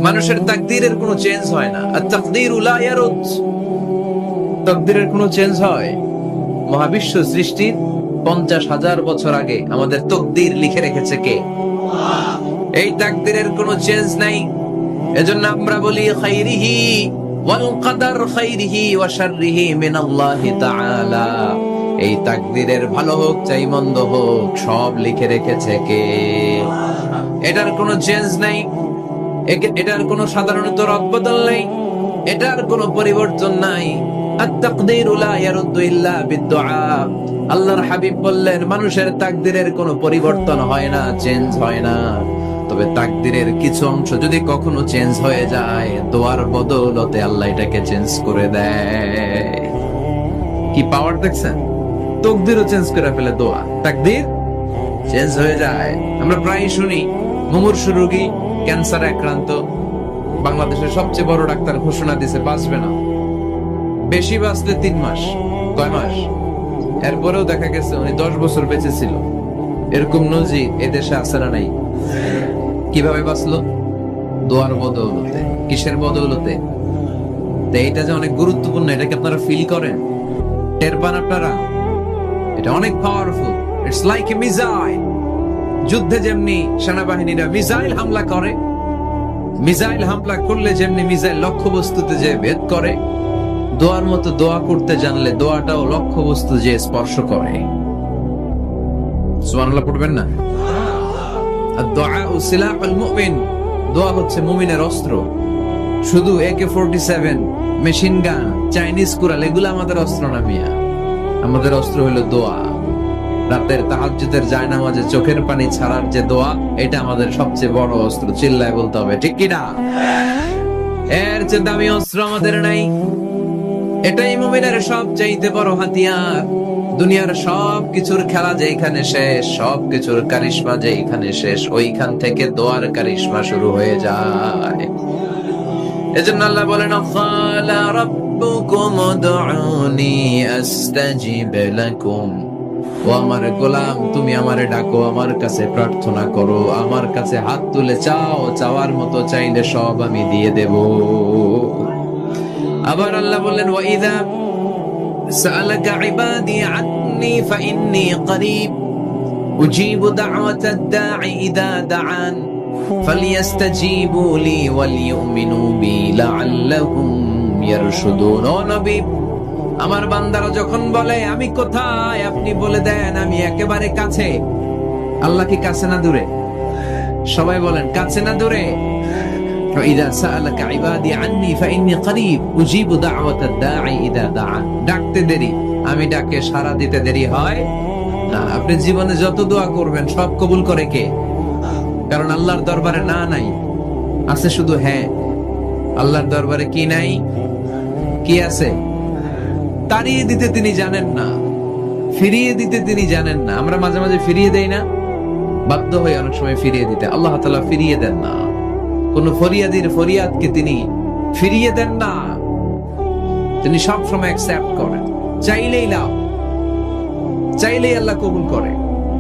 মানুষের তাকদীরের কোনো চেঞ্জ হয় না। আত-তাকদীরু লা ইয়ারুদ, তাকদীরের কোনো চেঞ্জ হয়? মহাবিশ্ব সৃষ্টির 50,000 বছর আগে আমাদের তাকদীর লিখে রেখেছে কে? এই তাকদীরের কোনো চেঞ্জ নাই। এজন্য আমরা বলি খাইরিহি ওয়াল কদর, খাইরিহি ওয়া শাররিহি মিনাল্লাহি তাআলা। এই তাকদীরের ভালো হোক চাই মন্দ হোক সব লিখে রেখেছে কে? এটার কোনো চেঞ্জ নাই, এটার কোনো সাধারণত রদবদল নেই, এটার কোনো পরিবর্তন নাই। আত-তাকদীরু লা ইয়ারুদ্দু ইল্লা বিদ-দুআ। আল্লাহর হাবিব বললেন মানুষের তাকদীরের কোনো পরিবর্তন হয় না, চেঞ্জ হয় না। তবে তাকদীরের কিছু অংশ যদি কখনো চেঞ্জ হয়ে যায়, দোয়ার বদৌলতে আল্লাহ এটাকে চেঞ্জ করে দেয়। কি পাওয়ার দেখছেন? তাকদীরও চেঞ্জ করে ফেলে দোয়া, তাকদীর চেঞ্জ হয়ে যায়। আমরা প্রায় শুনি মুমূর্ষু রোগী, ক্যান্সারে আক্রান্ত, বাংলাদেশের সবচেয়ে বড় ডাক্তার ঘোষণা দিয়েছে বাঁচবে না, বেশি বাঁচলে 3 মাস। কয় মাস? এরপরেও দেখা গেছে উনি 10 বছর বেঁচে ছিল। এরকম নজির এদেশে আছে না নাই? কিভাবে বাঁচলো? দোয়ার বদৌলতে। কিসের বদৌলতে? তো এটা যে অনেক গুরুত্বপূর্ণ, এটাকে আপনারা ফিল করেন, টের পান আপনারা? এটা অনেক powerful. It's like a missile. যুদ্ধে যেমনি সেনাবাহিনীরা মিসাইল হামলা করে, মিসাইল হামলা করলে যেমনি মিসাইল লক্ষ্যবস্তুতে যে ভেদ করে, দোয়ার মতো দোয়া করতে জানলে দোয়াটাও লক্ষ্যবস্তু যে স্পর্শ করে। সুবহানাল্লাহ পড়বেন না? আদ-দুআউ সিলাহুল মুমিন। দোয়া হচ্ছে মুমিনের অস্ত্র। শুধু AK-47, machine gun, Chinese Corel এগুলো আমাদের অস্ত্র না মিয়া। আমাদের অস্ত্র হলো দোয়া। রাতের তাহাজ্জুদের জায়নামাজে চোখের পানি ছাড়ার যে দোয়া, এটা আমাদের সবচেয়ে বড় অস্ত্র। চিল্লায় বলতে হবে ঠিক কি না? এর চেয়ে দামি অস্ত্র আমাদের নাই। এটাই মুমিনের সবচাইতে বড় হাতিয়ার। দুনিয়ার সব কিছুর খেলা যেখানে শেষ, সব কিছুর কারিশমা যেখানে শেষ, ওইখান থেকে দোয়ার কারিশমা শুরু হয়ে যায়। এজন্য আল্লাহ বলেন ক্বালা রাব্বুকুম উদউনি আস্তাজিব লাকুম। ও আমার গোলাম, তুমি আমারে ডাকো, আমার কাছে প্রার্থনা করো, আমার কাছে হাত তুলে চাও, চাওয়ার মতো চাইলে সব আমি দিয়ে দেব। আবার আল্লাহ বললেন ওয়াইদা সাআলাকা ইবাদি আন্নী ফাইন্নী করিব উজিবু দাওয়াতাদ দাঈ ইযা দাআন ফালইস্তাজিবু লি ওয়ালিউমিনু বি লাআল্লাহুম ইয়ারশুদুন। ও নবী, আমার বান্দারা যখন বলে আমি কোথায়, আপনি বলে দেন আমি একেবারে কাছে। আল্লাহ কি কাছে না দূরে? সবাই বলেন কাছে না দূরে? وإذا سألك عبادي عني فإني قريب أجيب دعوة الداعي إذا دعان। ডাকতে দেরি, আমি ডাকে সাড়া দিতে দেরি হয় না। আপনি জীবনে যত দোয়া করবেন সব কবুল করে কে? কারণ আল্লাহর দরবারে না নাই, আছে শুধু হ্যাঁ। আল্লাহর দরবারে কি নাই? কি আছে? তাড়িয়ে দিতে তিনি জানেন না, ফিরিয়ে দিতে তিনি জানেন না। আমরা মাঝে মাঝে ফিরিয়ে দেই না? বাধ্য হয়ে অনেক সময় ফিরিয়ে দিতে। আল্লাহ তাআলা ফিরিয়ে দেন না। কোন ফরিয়াদির ফরিয়াদকে তিনি ফিরিয়ে দেন না, তিনি সব সময় অ্যাকসেপ্ট করেন। চাইলেই লাও, চাইলেই আল্লাহ কবুল করে।